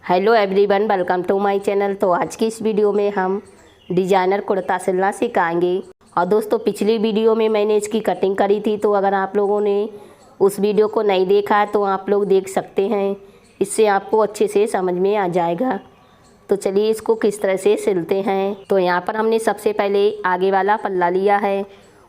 Hello everyone, welcome to my channel. तो आज की इस वीडियो में हम डिजाइनर कुर्ता सिलना सिखाएंगे। और दोस्तों, पिछली वीडियो में मैंने इसकी कटिंग करी थी, तो अगर आप लोगों ने उस वीडियो को नहीं देखा है तो आप लोग देख सकते हैं। इससे आपको अच्छे से समझ में आ जाएगा। तो चलिए इसको किस तरह से सिलते हैं। तो यहाँ पर हमने सबसे पहले आगे वाला पल्ला लिया है,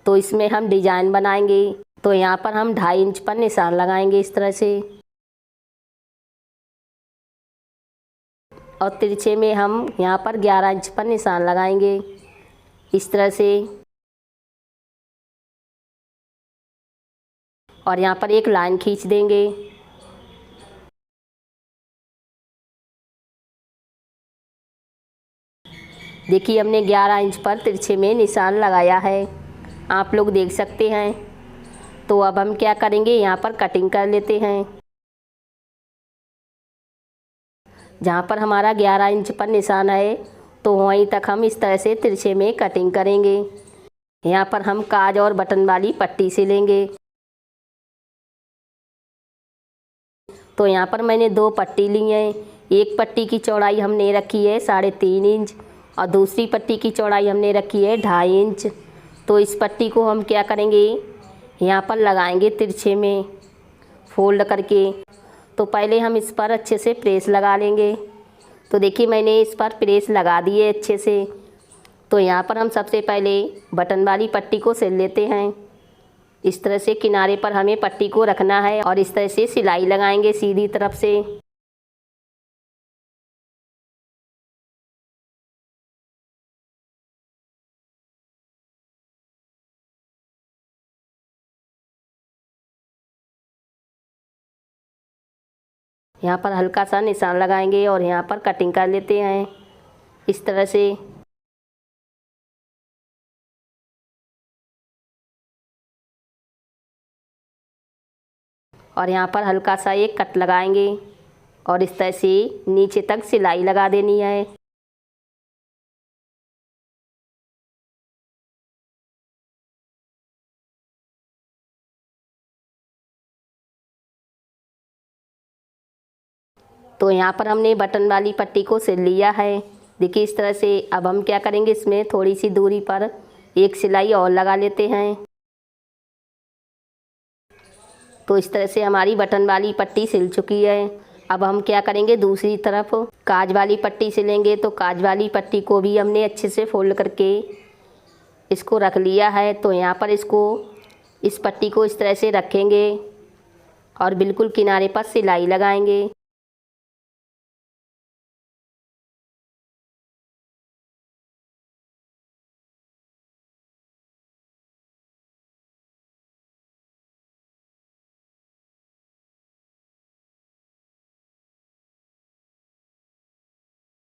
तो इसमें हम डिजाइन बनाएंगे। तो यहाँ पर हम 2.5 इंच पर निशान लगाएंगे इस तरह से, और तिरछे में हम यहाँ पर 11 इंच पर निशान लगाएंगे इस तरह से। और यहाँ पर एक लाइन खींच देंगे। देखिए, हमने 11 इंच पर तिरछे में निशान लगाया है, आप लोग देख सकते हैं। तो अब हम क्या करेंगे, यहाँ पर कटिंग कर लेते हैं। जहाँ पर हमारा 11 इंच पर निशान है, तो वहीं तक हम इस तरह से तिरछे में कटिंग करेंगे। यहाँ पर हम काज और बटन वाली पट्टी से लेंगे। तो यहाँ पर मैंने 2 पट्टी ली हैं। एक पट्टी की चौड़ाई हमने रखी है 3.5 इंच, और दूसरी पट्टी की चौड़ाई हमने रखी है 2.5 इंच। तो इस पट्टी को हम क्या करेंगे, यहाँ पर लगाएंगे तिरछे में फोल्ड करके। तो पहले हम इस पर अच्छे से प्रेस लगा लेंगे। तो देखिए, मैंने इस पर प्रेस लगा दी है अच्छे से। तो यहाँ पर हम सबसे पहले बटन वाली पट्टी को सिल लेते हैं। इस तरह से किनारे पर हमें पट्टी को रखना है, और इस तरह से सिलाई लगाएंगे सीधी तरफ से। यहाँ पर हल्का सा निशान लगाएंगे और यहाँ पर कटिंग कर लेते हैं इस तरह से। और यहाँ पर हल्का सा एक कट लगाएंगे, और इस तरह से नीचे तक सिलाई लगा देनी है। तो यहाँ पर हमने बटन वाली पट्टी को सिल लिया है। देखिए इस तरह से। अब हम क्या करेंगे, इसमें थोड़ी सी दूरी पर एक सिलाई और लगा लेते हैं। तो इस तरह से हमारी बटन वाली पट्टी सिल चुकी है। अब हम क्या करेंगे, दूसरी तरफ काज वाली पट्टी सिलेंगे। तो काज वाली पट्टी को भी हमने अच्छे से फोल्ड करके इसको रख लिया है। तो यहाँ पर इसको, इस पट्टी को इस तरह से रखेंगे और बिल्कुल किनारे पर सिलाई लगाएंगे।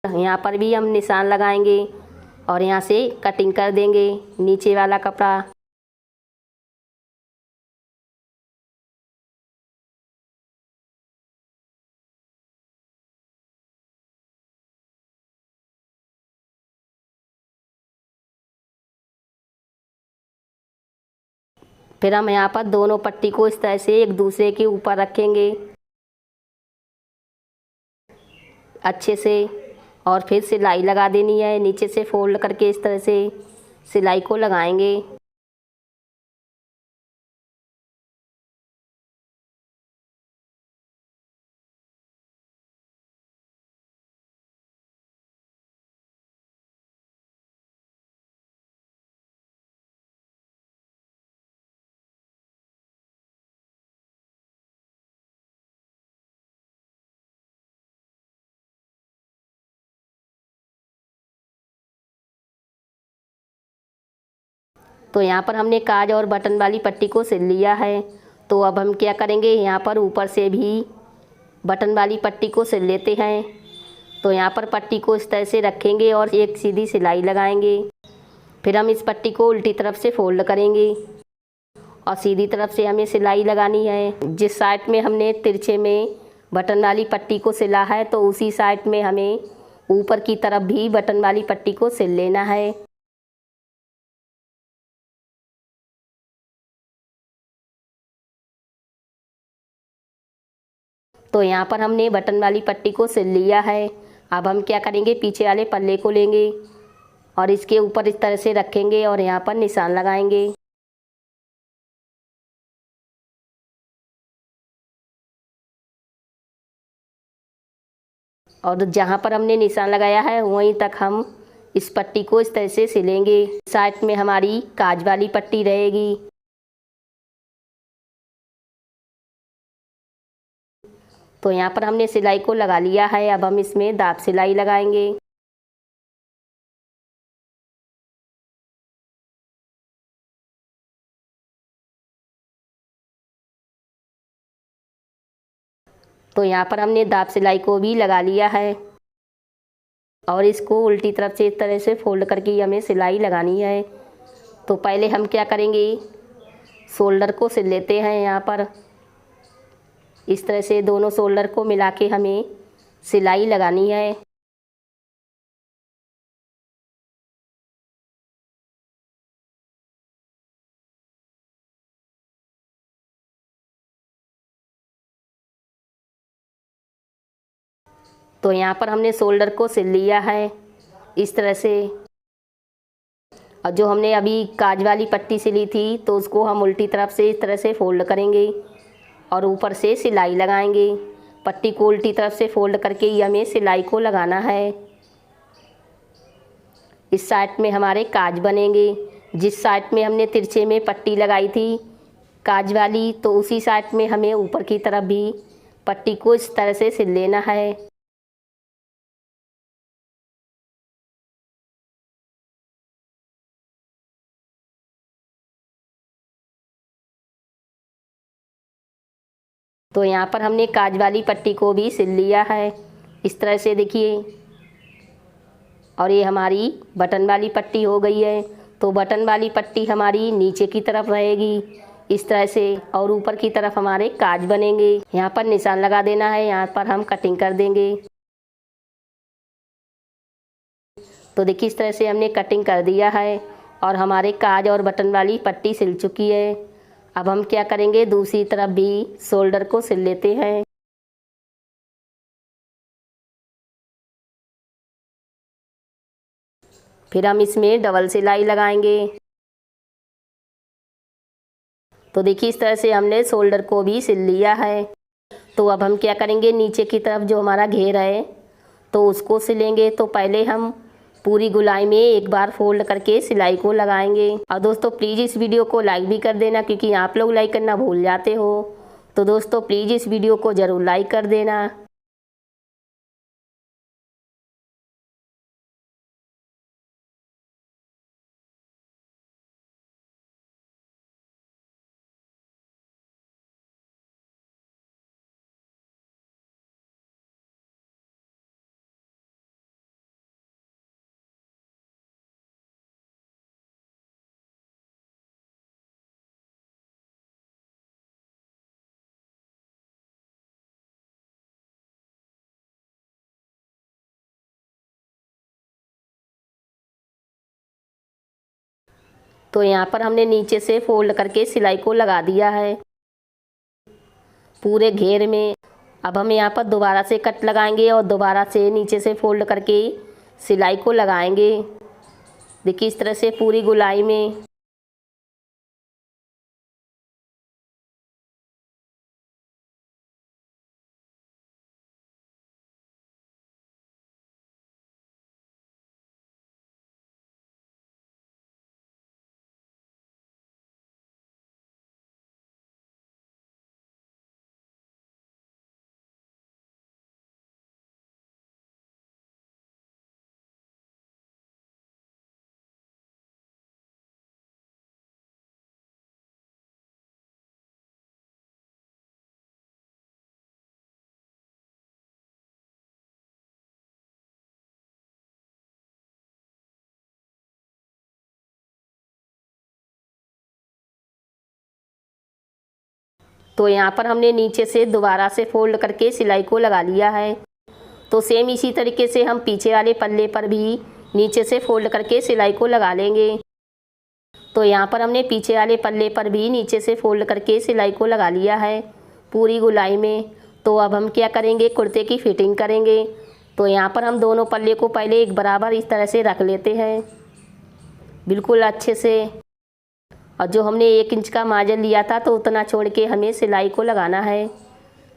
यहाँ पर भी हम निशान लगाएंगे और यहाँ से कटिंग कर देंगे नीचे वाला कपड़ा। फिर हम यहाँ पर दोनों पट्टी को इस तरह से एक दूसरे के ऊपर रखेंगे अच्छे से, और फिर सिलाई लगा देनी है नीचे से फोल्ड करके। इस तरह से सिलाई को लगाएंगे। तो यहाँ पर हमने काज और बटन वाली पट्टी को सिल लिया है। तो अब हम क्या करेंगे, यहाँ पर ऊपर से भी बटन वाली पट्टी को सिल लेते हैं। तो यहाँ पर पट्टी को इस तरह से रखेंगे और एक सीधी सिलाई लगाएंगे। फिर हम इस पट्टी को उल्टी तरफ से फोल्ड करेंगे और सीधी तरफ से हमें सिलाई लगानी है। जिस साइड में हमने तिरछे में बटन वाली पट्टी को सिला है, तो उसी साइड में हमें ऊपर की तरफ भी बटन वाली पट्टी को सिल लेना है। तो यहाँ पर हमने बटन वाली पट्टी को सिल लिया है। अब हम क्या करेंगे, पीछे वाले पल्ले को लेंगे और इसके ऊपर इस तरह से रखेंगे और यहाँ पर निशान लगाएंगे। और जहाँ पर हमने निशान लगाया है वहीं तक हम इस पट्टी को इस तरह से सिलेंगे। साइड में हमारी काज वाली पट्टी रहेगी। तो यहाँ पर हमने सिलाई को लगा लिया है। अब हम इसमें दाब सिलाई लगाएंगे। तो यहाँ पर हमने दाब सिलाई को भी लगा लिया है और इसको उल्टी तरफ से इस तरह से फोल्ड करके हमें सिलाई लगानी है। तो पहले हम क्या करेंगे, शोल्डर को सिल लेते हैं। यहाँ पर इस तरह से दोनों शोल्डर को मिला के हमें सिलाई लगानी है। तो यहाँ पर हमने शोल्डर को सिल लिया है इस तरह से। और जो हमने अभी काज वाली पट्टी सिली थी तो उसको हम उल्टी तरफ से इस तरह से फोल्ड करेंगे और ऊपर से सिलाई लगाएंगे। पट्टी को उल्टी तरफ से फोल्ड करके ही हमें सिलाई को लगाना है। इस साइड में हमारे काज बनेंगे। जिस साइड में हमने तिरछे में पट्टी लगाई थी काज वाली, तो उसी साइड में हमें ऊपर की तरफ भी पट्टी को इस तरह से सिल लेना है। तो यहाँ पर हमने काज वाली पट्टी को भी सिल लिया है इस तरह से, देखिए। और ये हमारी बटन वाली पट्टी हो गई है। तो बटन वाली पट्टी हमारी नीचे की तरफ रहेगी इस तरह से और ऊपर की तरफ हमारे काज बनेंगे। यहाँ पर निशान लगा देना है, यहाँ पर हम कटिंग कर देंगे। तो देखिए इस तरह से हमने कटिंग कर दिया है और हमारे काज और बटन वाली पट्टी सिल चुकी है। अब हम क्या करेंगे, दूसरी तरफ भी शोल्डर को सिल लेते हैं। फिर हम इसमें डबल सिलाई लगाएंगे। तो देखिए इस तरह से हमने शोल्डर को भी सिल लिया है। तो अब हम क्या करेंगे, नीचे की तरफ जो हमारा घेर है तो उसको सिलेंगे। तो पहले हम पूरी गुलाई में एक बार फोल्ड करके सिलाई को लगाएंगे। और दोस्तों प्लीज़ इस वीडियो को लाइक भी कर देना, क्योंकि आप लोग लाइक करना भूल जाते हो। तो दोस्तों प्लीज़ इस वीडियो को ज़रूर लाइक कर देना। तो यहाँ पर हमने नीचे से फोल्ड करके सिलाई को लगा दिया है पूरे घेर में। अब हम यहाँ पर दोबारा से कट लगाएंगे और दोबारा से नीचे से फोल्ड करके सिलाई को लगाएंगे। देखिए इस तरह से पूरी गुलाई में। तो यहाँ पर हमने नीचे से दोबारा से फोल्ड करके सिलाई को लगा लिया है। तो सेम इसी तरीके से हम पीछे वाले पल्ले पर भी नीचे से फोल्ड करके सिलाई को लगा लेंगे। तो यहाँ पर हमने पीछे वाले पल्ले पर भी नीचे से फोल्ड करके सिलाई को लगा लिया है पूरी गुलाई में। तो अब हम क्या करेंगे, कुर्ते की फिटिंग करेंगे। तो यहाँ पर हम दोनों पल्ले को पहले एक बराबर इस तरह से रख लेते हैं, बिल्कुल अच्छे से। और जो हमने 1 इंच का मार्जिन लिया था तो उतना छोड़ के हमें सिलाई को लगाना है।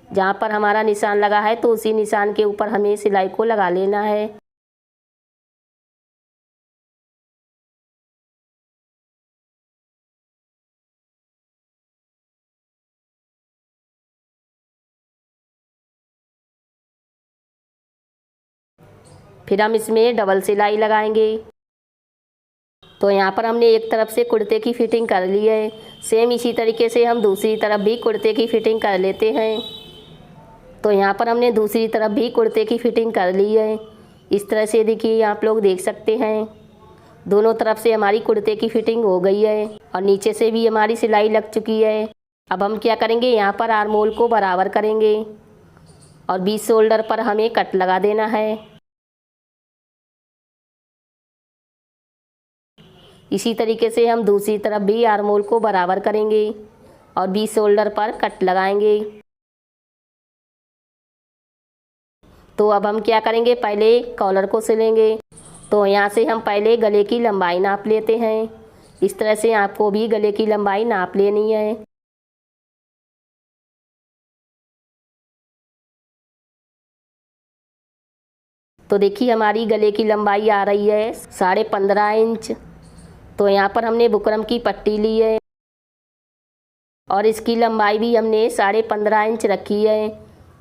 जहाँ पर हमारा निशान लगा है तो उसी निशान के ऊपर हमें सिलाई को लगा लेना है। फिर हम इसमें डबल सिलाई लगाएंगे। तो यहाँ पर हमने एक तरफ से कुर्ते की फिटिंग कर ली है। सेम इसी तरीके से हम दूसरी तरफ भी कुर्ते की फिटिंग कर लेते हैं। तो यहाँ पर हमने दूसरी तरफ भी कुर्ते की फिटिंग कर ली है। इस तरह से देखिए, आप लोग देख सकते हैं दोनों तरफ से हमारी कुर्ते की फिटिंग हो गई है और नीचे से भी हमारी सिलाई लग चुकी है। अब हम क्या करेंगे, यहाँ पर आर्म होल को बराबर करेंगे और बीच शोल्डर पर हमें कट लगा देना है। इसी तरीके से हम दूसरी तरफ भी आर्म होल को बराबर करेंगे और बीच शोल्डर पर कट लगाएंगे। तो अब हम क्या करेंगे, पहले कॉलर को सिलेंगे। तो यहाँ से हम पहले गले की लंबाई नाप लेते हैं। इस तरह से आपको भी गले की लंबाई नाप लेनी है। तो देखिए, हमारी गले की लंबाई आ रही है 15.5 इंच। तो यहाँ पर हमने बुकरम की पट्टी ली है और इसकी लंबाई भी हमने 15.5 इंच रखी है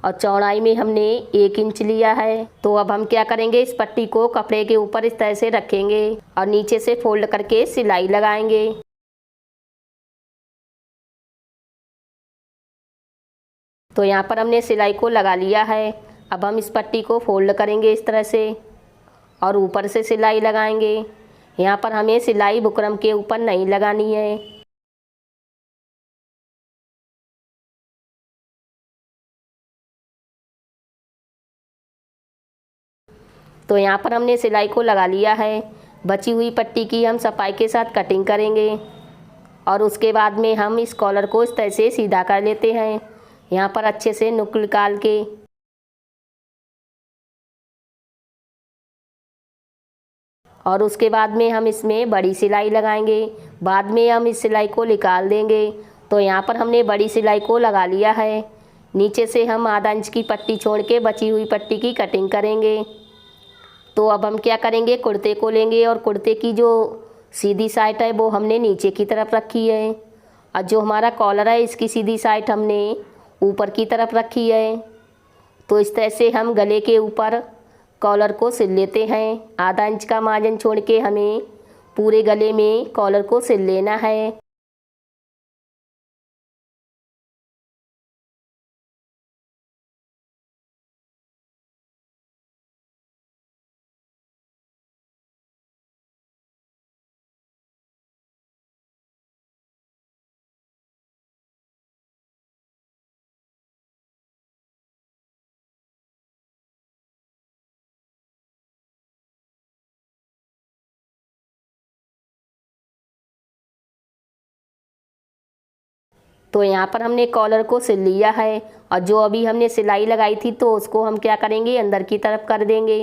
और चौड़ाई में हमने 1 इंच लिया है। तो अब हम क्या करेंगे, इस पट्टी को कपड़े के ऊपर इस तरह से रखेंगे और नीचे से फोल्ड करके सिलाई लगाएंगे। तो यहाँ पर हमने सिलाई को लगा लिया है। अब हम इस पट्टी को फोल्ड करेंगे इस तरह से और ऊपर से सिलाई लगाएंगे। यहाँ पर हमें सिलाई बुकरम के ऊपर नहीं लगानी है। तो यहाँ पर हमने सिलाई को लगा लिया है। बची हुई पट्टी की हम सफाई के साथ कटिंग करेंगे और उसके बाद में हम इस कॉलर को इस तरह से सीधा कर लेते हैं, यहाँ पर अच्छे से नुक निकाल के। और उसके बाद में हम इसमें बड़ी सिलाई लगाएंगे। बाद में हम इस सिलाई को निकाल देंगे। तो यहाँ पर हमने बड़ी सिलाई को लगा लिया है। नीचे से हम आधा इंच की पट्टी छोड़ के बची हुई पट्टी की कटिंग करेंगे। तो अब हम क्या करेंगे, कुर्ते को लेंगे और कुर्ते की जो सीधी साइड है वो हमने नीचे की तरफ रखी है और जो हमारा कॉलर है इसकी सीधी साइड हमने ऊपर की तरफ रखी है। तो इस तरह से हम गले के ऊपर कॉलर को सिल लेते हैं। आधा इंच का मार्जिन छोड़ के हमें पूरे गले में कॉलर को सिल लेना है। तो यहाँ पर हमने कॉलर को सिल लिया है और जो अभी हमने सिलाई लगाई थी तो उसको हम क्या करेंगे, अंदर की तरफ कर देंगे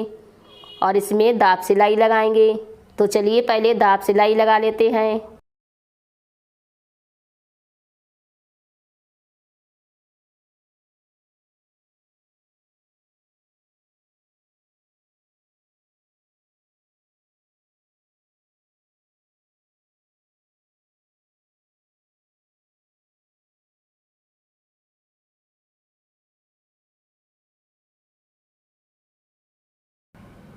और इसमें दाब सिलाई लगाएंगे। तो चलिए पहले दाब सिलाई लगा लेते हैं।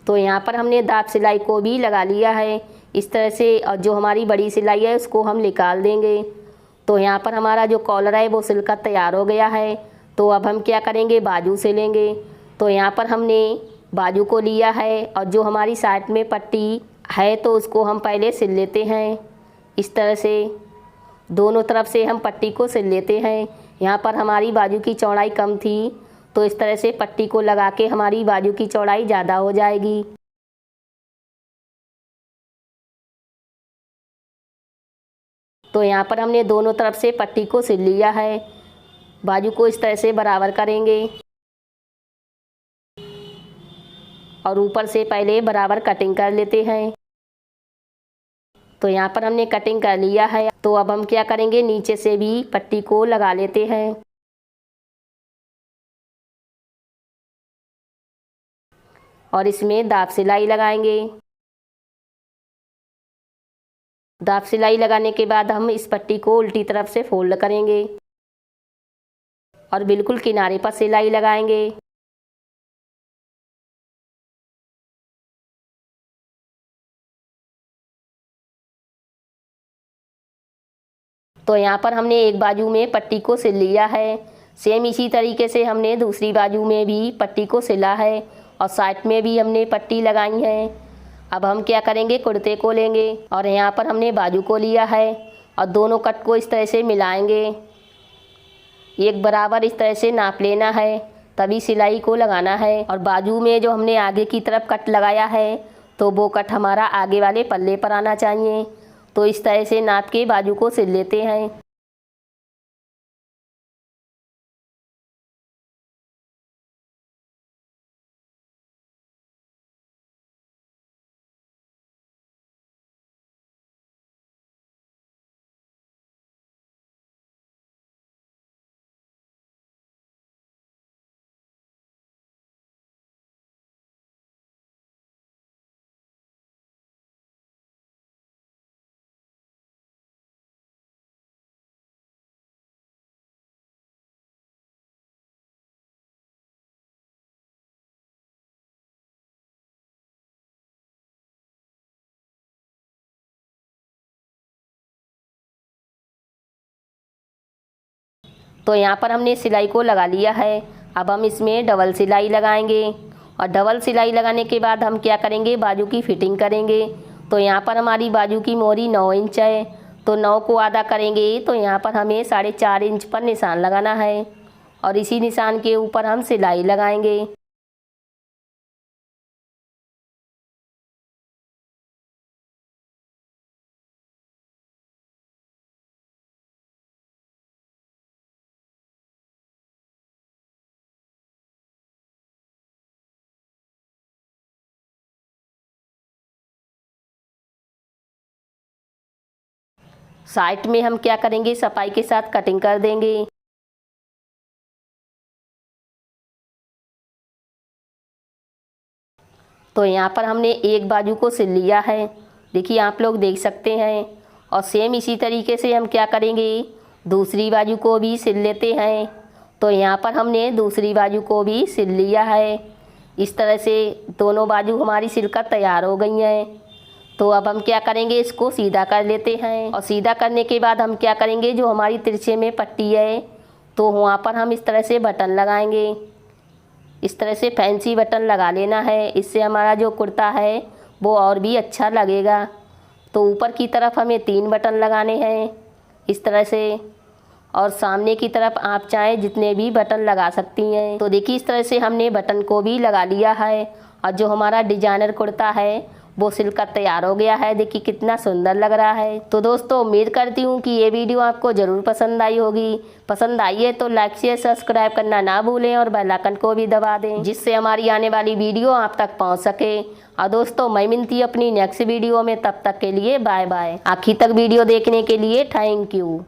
तो यहाँ पर हमने दाब सिलाई को भी लगा लिया है इस तरह से और जो हमारी बड़ी सिलाई है उसको हम निकाल देंगे। तो यहाँ पर हमारा जो कॉलर है वो सिलकर तैयार हो गया है। तो अब हम क्या करेंगे, बाजू सिलेंगे। तो यहाँ पर हमने बाजू को लिया है और जो हमारी साइड में पट्टी है तो उसको हम पहले सिल लेते हैं। इस तरह से दोनों तरफ से हम पट्टी को सिल लेते हैं। यहाँ पर हमारी बाजू की चौड़ाई कम थी तो इस तरह से पट्टी को लगा के हमारी बाजू की चौड़ाई ज़्यादा हो जाएगी। तो यहाँ पर हमने दोनों तरफ से पट्टी को सिल लिया है। बाजू को इस तरह से बराबर करेंगे और ऊपर से पहले बराबर कटिंग कर लेते हैं। तो यहाँ पर हमने कटिंग कर लिया है। तो अब हम क्या करेंगे, नीचे से भी पट्टी को लगा लेते हैं और इसमें दाब सिलाई लगाएंगे। दाब सिलाई लगाने के बाद हम इस पट्टी को उल्टी तरफ से फोल्ड करेंगे और बिल्कुल किनारे पर सिलाई लगाएंगे। तो यहाँ पर हमने एक बाजू में पट्टी को सिल लिया है। सेम इसी तरीके से हमने दूसरी बाजू में भी पट्टी को सिला है और साइड में भी हमने पट्टी लगाई है। अब हम क्या करेंगे, कुर्ते को लेंगे और यहाँ पर हमने बाजू को लिया है और दोनों कट को इस तरह से मिलाएंगे। एक बराबर इस तरह से नाप लेना है, तभी सिलाई को लगाना है। और बाजू में जो हमने आगे की तरफ कट लगाया है तो वो कट हमारा आगे वाले पल्ले पर आना चाहिए। तो इस तरह से नाप के बाजू को सिल लेते हैं। तो यहाँ पर हमने सिलाई को लगा लिया है। अब हम इसमें डबल सिलाई लगाएंगे और डबल सिलाई लगाने के बाद हम क्या करेंगे, बाजू की फिटिंग करेंगे। तो यहाँ पर हमारी बाजू की मोरी 9 इंच है, तो 9 को आधा करेंगे तो यहाँ पर हमें 4.5 इंच पर निशान लगाना है और इसी निशान के ऊपर हम सिलाई लगाएंगे। साइड में हम क्या करेंगे, सफाई के साथ कटिंग कर देंगे। तो यहाँ पर हमने एक बाजू को सिल लिया है, देखिए आप लोग देख सकते हैं। और सेम इसी तरीके से हम क्या करेंगे, दूसरी बाजू को भी सिल लेते हैं। तो यहाँ पर हमने दूसरी बाजू को भी सिल लिया है। इस तरह से दोनों बाजू हमारी सिलकर तैयार हो गई हैं। तो अब हम क्या करेंगे, इसको सीधा कर लेते हैं और सीधा करने के बाद हम क्या करेंगे, जो हमारी तिरछे में पट्टी है तो वहाँ पर हम इस तरह से बटन लगाएंगे। इस तरह से फैंसी बटन लगा लेना है, इससे हमारा जो कुर्ता है वो और भी अच्छा लगेगा। तो ऊपर की तरफ हमें 3 बटन लगाने हैं इस तरह से, और सामने की तरफ आप चाहें जितने भी बटन लगा सकती हैं। तो देखिए इस तरह से हमने बटन को भी लगा लिया है और जो हमारा डिजाइनर कुर्ता है वो सिलकर तैयार हो गया है। देखिए कितना सुंदर लग रहा है। तो दोस्तों उम्मीद करती हूँ कि ये वीडियो आपको ज़रूर पसंद आई होगी। पसंद आई है तो लाइक शेयर सब्सक्राइब करना ना भूलें और बेल आइकन को भी दबा दें, जिससे हमारी आने वाली वीडियो आप तक पहुँच सके। और दोस्तों मैं मिलती अपनी नेक्स्ट वीडियो में, तब तक के लिए बाय बाय। आखिर तक वीडियो देखने के लिए थैंक यू।